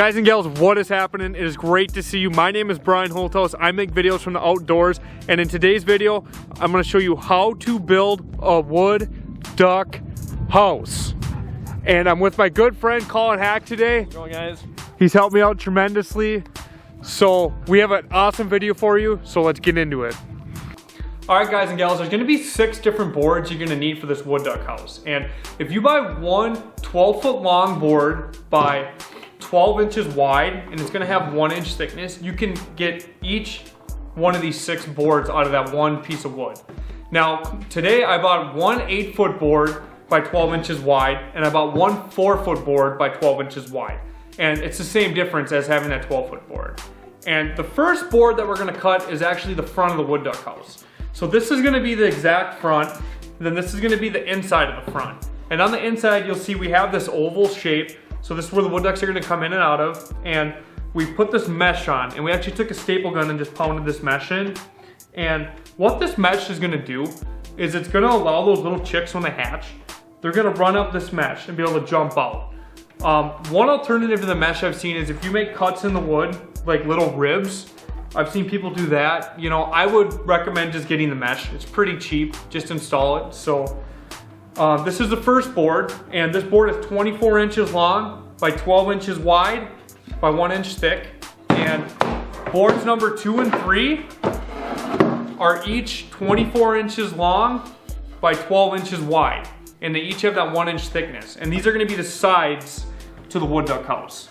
Guys and gals, what is happening? It is great to see you. My name is brianholthaus. I make videos from the outdoors, and in today's video, I'm going to show you how to build a wood duck house. And I'm with my good friend Colin Hack today. How's it going, guys? He's helped me out tremendously. So we have an awesome video for you, so let's get into it. All right, guys and gals, there's gonna be 6 different boards you're gonna need for this wood duck house. And if you buy one 12-foot long board by 12 inches wide, and it's gonna have 1 inch thickness, you can get each one of these 6 boards out of that one piece of wood. Now, today I bought one 8-foot board by 12 inches wide, and I bought one 4-foot board by 12 inches wide. And it's the same difference as having that 12-foot board. And the first board that we're gonna cut is actually the front of the wood duck house. So this is gonna be the exact front, and then this is gonna be the inside of the front. And on the inside, you'll see we have this oval shape. So this is where the wood ducks are gonna come in and out of. And we put this mesh on, and we actually took a staple gun and just pounded this mesh in. And what this mesh is gonna do is it's gonna allow those little chicks when they hatch, they're gonna run up this mesh and be able to jump out. One alternative to the mesh I've seen is if you make cuts in the wood, like little ribs, I've seen people do that. You know, I would recommend just getting the mesh. It's pretty cheap, just install it. So this is the first board, and this board is 24 inches long by 12 inches wide by 1 inch thick. And boards number 2 and 3 are each 24 inches long by 12 inches wide. And they each have that 1 inch thickness. And these are gonna be the sides to the wood duck house.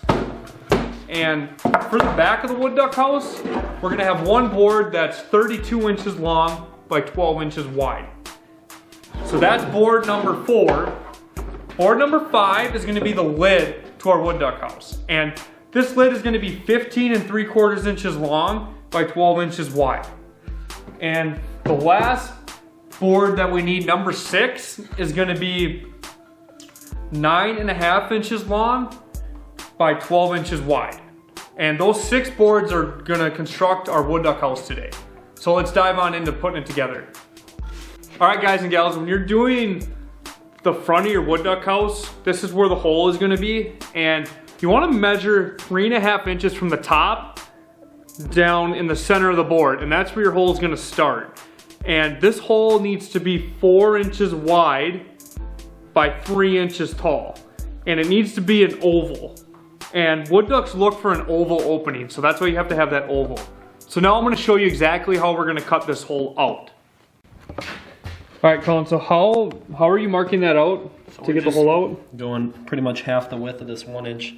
And for the back of the wood duck house, we're gonna have one board that's 32 inches long by 12 inches wide. So that's board number 4. Board number 5 is gonna be the lid to our wood duck house. And this lid is gonna be 15 3/4 inches long by 12 inches wide. And the last board that we need, number 6, is gonna be 9.5 inches long by 12 inches wide. And those 6 boards are gonna construct our wood duck house today. So let's dive on into putting it together. All right, guys and gals, when you're doing the front of your wood duck house, this is where the hole is gonna be. And you wanna measure 3.5 inches from the top down in the center of the board. And that's where your hole is gonna start. And this hole needs to be 4 inches wide by 3 inches tall. And it needs to be an oval. And wood ducks look for an oval opening, so that's why you have to have that oval. So now I'm gonna show you exactly how we're gonna cut this hole out. All right, Colin, so how are you marking that out to get the hole out? Going pretty much half the width of this 1 inch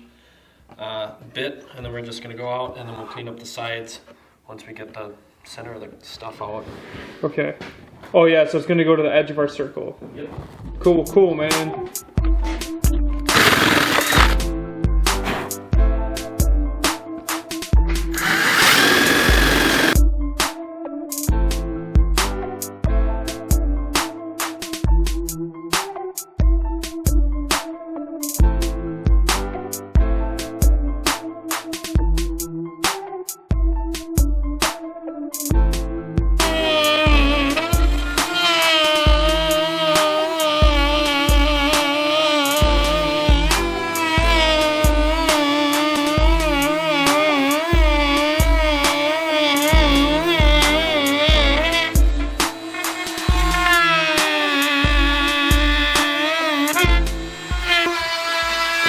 bit, and then we're just gonna go out and then we'll clean up the sides once we get the center of the stuff out. Okay. Oh yeah, so it's gonna go to the edge of our circle. Yep. Cool, man.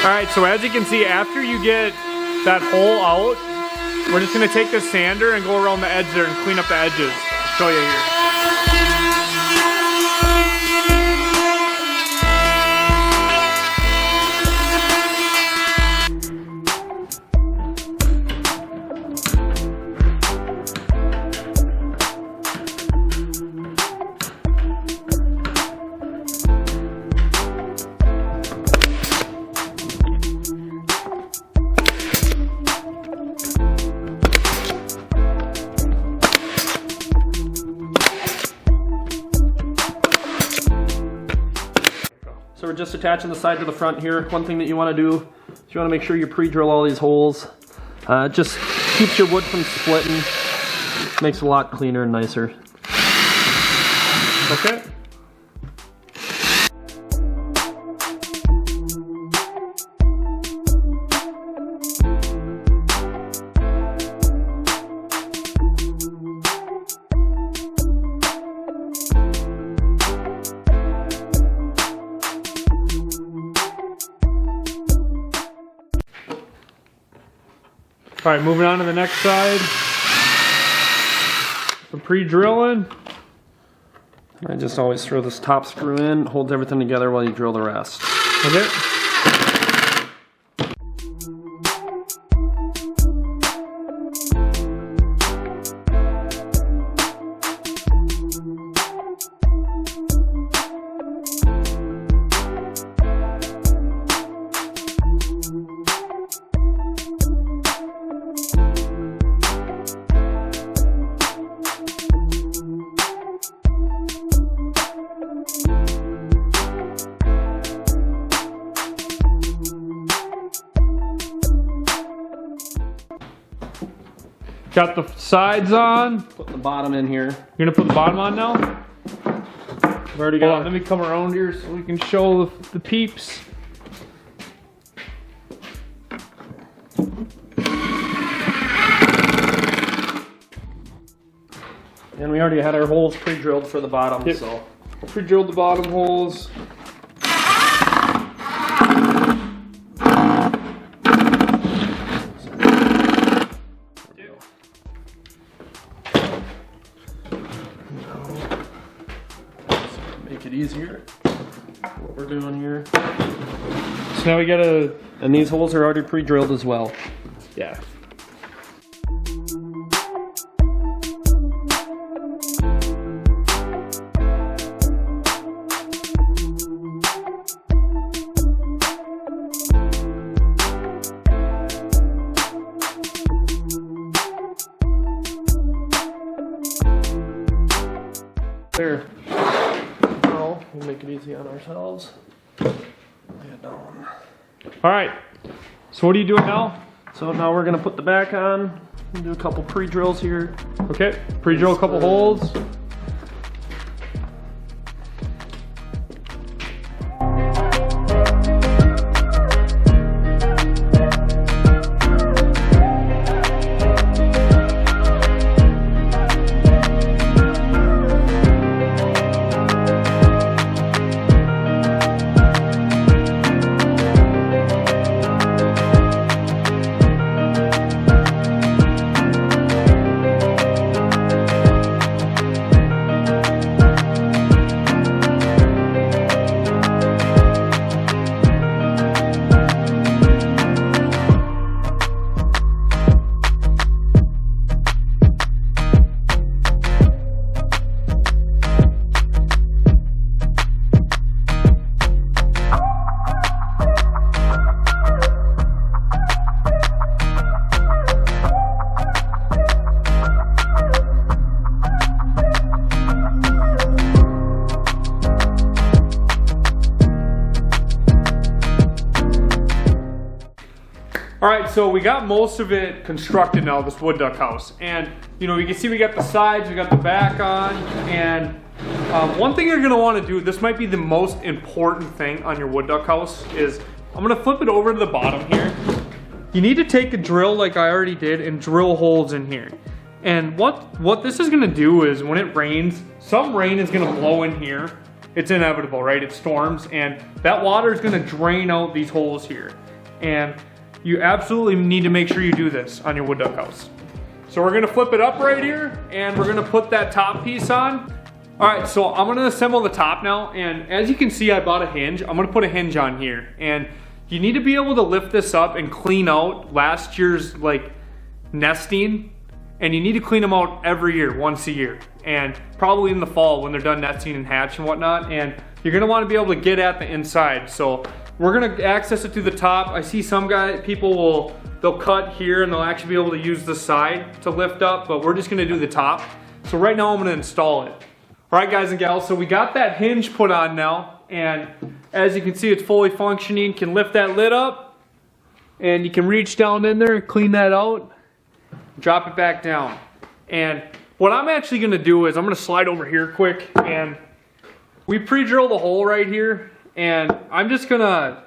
All right, so as you can see, after you get that hole out, we're just gonna take the sander and go around the edge there and clean up the edges. I'll show you here. So we're just attaching the side to the front here. One thing that you want to do is you want to make sure you pre-drill all these holes. Just keeps your wood from splitting. Makes it a lot cleaner and nicer. Okay. All right, moving on to the next side. Some pre-drilling. I just always throw this top screw in, holds everything together while you drill the rest. Okay. Got the sides on. Put the bottom in here. You're gonna put the bottom on now? I've already got. Hold on, let me come around here so we can show the peeps. And we already had our holes pre-drilled for the bottom, Yep. so. Pre-drilled the bottom holes. Make it easier. What we're doing here. So now we gotta. And these holes are already pre-drilled as well. Yeah. There. Now, we'll make it easy on ourselves. Lay it down. All right. So what are you doing now? So now we're gonna put the back on. We'll do a couple pre-drills here. Okay. Pre-drill a couple holes. All right, so we got most of it constructed now, this wood duck house. And you know, you can see we got the sides, we got the back on, and one thing you're gonna wanna do, this might be the most important thing on your wood duck house, is I'm gonna flip it over to the bottom here. You need to take a drill like I already did and drill holes in here. And what this is gonna do is when it rains, some rain is gonna blow in here. It's inevitable, right? It storms, and that water is gonna drain out these holes here. And you absolutely need to make sure you do this on your wood duck house. So we're gonna flip it up right here, and we're gonna put that top piece on. All right, so I'm gonna assemble the top now, and as you can see, I bought a hinge. I'm gonna put a hinge on here, and you need to be able to lift this up and clean out last year's like nesting, and you need to clean them out every year, once a year, and probably in the fall when they're done nesting and hatch and whatnot, and you're gonna wanna be able to get at the inside. So we're gonna access it through the top. I see some people they'll cut here and they'll actually be able to use the side to lift up, but we're just gonna do the top. So right now I'm gonna install it. All right, guys and gals, so we got that hinge put on now, and as you can see, it's fully functioning. You can lift that lid up, and you can reach down in there, clean that out, drop it back down. And what I'm actually gonna do is I'm gonna slide over here quick, and we pre-drill the hole right here, and I'm just gonna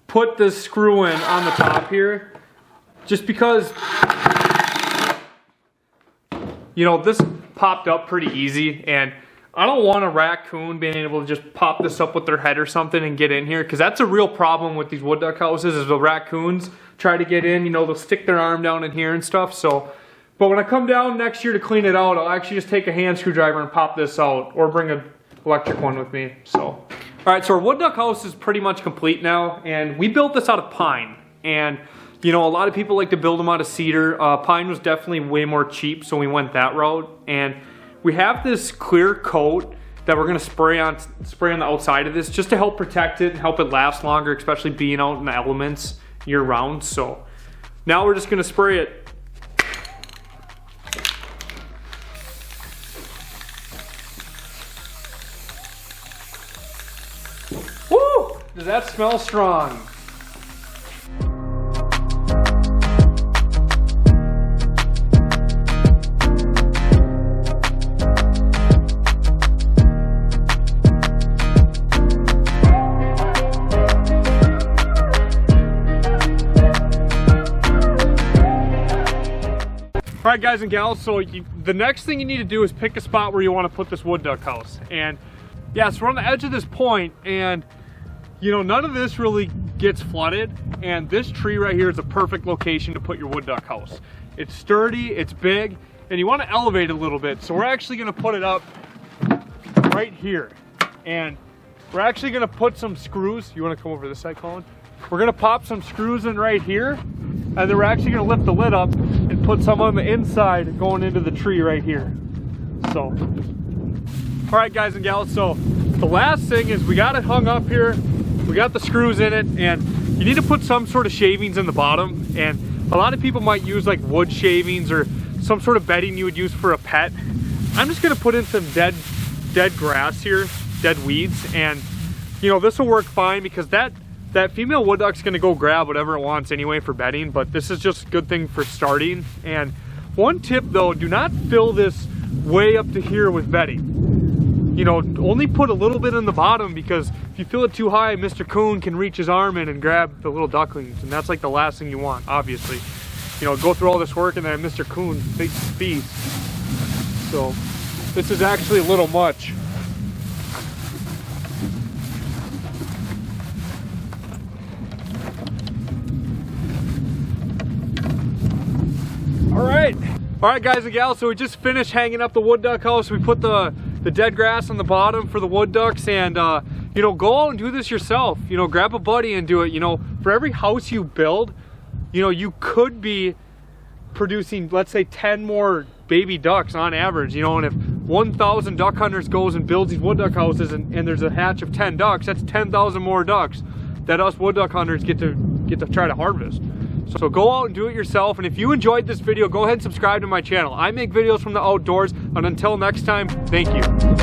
put this screw in on the top here, just because, you know, this popped up pretty easy, and I don't want a raccoon being able to just pop this up with their head or something and get in here, because that's a real problem with these wood duck houses, is the raccoons try to get in, you know, they'll stick their arm down in here and stuff. So, but when I come down next year to clean it out, I'll actually just take a hand screwdriver and pop this out, or bring an electric one with me. So, all right, so our wood duck house is pretty much complete now, and we built this out of pine. And you know, a lot of people like to build them out of cedar. Pine was definitely way more cheap, so we went that route. And we have this clear coat that we're gonna spray on the outside of this, just to help protect it and help it last longer, especially being out in the elements year round. So now we're just gonna spray it. Woo! Does that smell strong? All right, guys and gals, so the next thing you need to do is pick a spot where you want to put this wood duck house. And yeah, so we're on the edge of this point, and you know, none of this really gets flooded, and this tree right here is a perfect location to put your wood duck house. It's sturdy, it's big, and you want to elevate it a little bit. So we're actually going to put it up right here, and we're actually going to put some screws. You want to come over this side, Colin? We're going to pop some screws in right here, and then we're actually going to lift the lid up and put some on the inside going into the tree right here. So, all right, guys and gals, so the last thing is we got it hung up here. We got the screws in it, and you need to put some sort of shavings in the bottom. And a lot of people might use like wood shavings or some sort of bedding you would use for a pet. I'm just going to put in some dead grass here, dead weeds, and you know, this will work fine, because that female wood duck's gonna go grab whatever it wants anyway for bedding, but this is just a good thing for starting. And one tip though, do not fill this way up to here with bedding. You know, only put a little bit in the bottom, because if you fill it too high, Mr. Coon can reach his arm in and grab the little ducklings, and that's like the last thing you want, obviously. You know, go through all this work and then Mr. Coon takes the feast. So this is actually a little much. All right, guys and gals, so we just finished hanging up the wood duck house. We put the dead grass on the bottom for the wood ducks, and you know, go out and do this yourself. You know, grab a buddy and do it. You know, for every house you build, you know, you could be producing, let's say, 10 more baby ducks on average. You know, and if 1,000 duck hunters goes and builds these wood duck houses, and there's a hatch of 10 ducks, that's 10,000 more ducks that us wood duck hunters get to try to harvest. So go out and do it yourself, and if you enjoyed this video, go ahead and subscribe to my channel. I make videos from the outdoors, and until next time, thank you.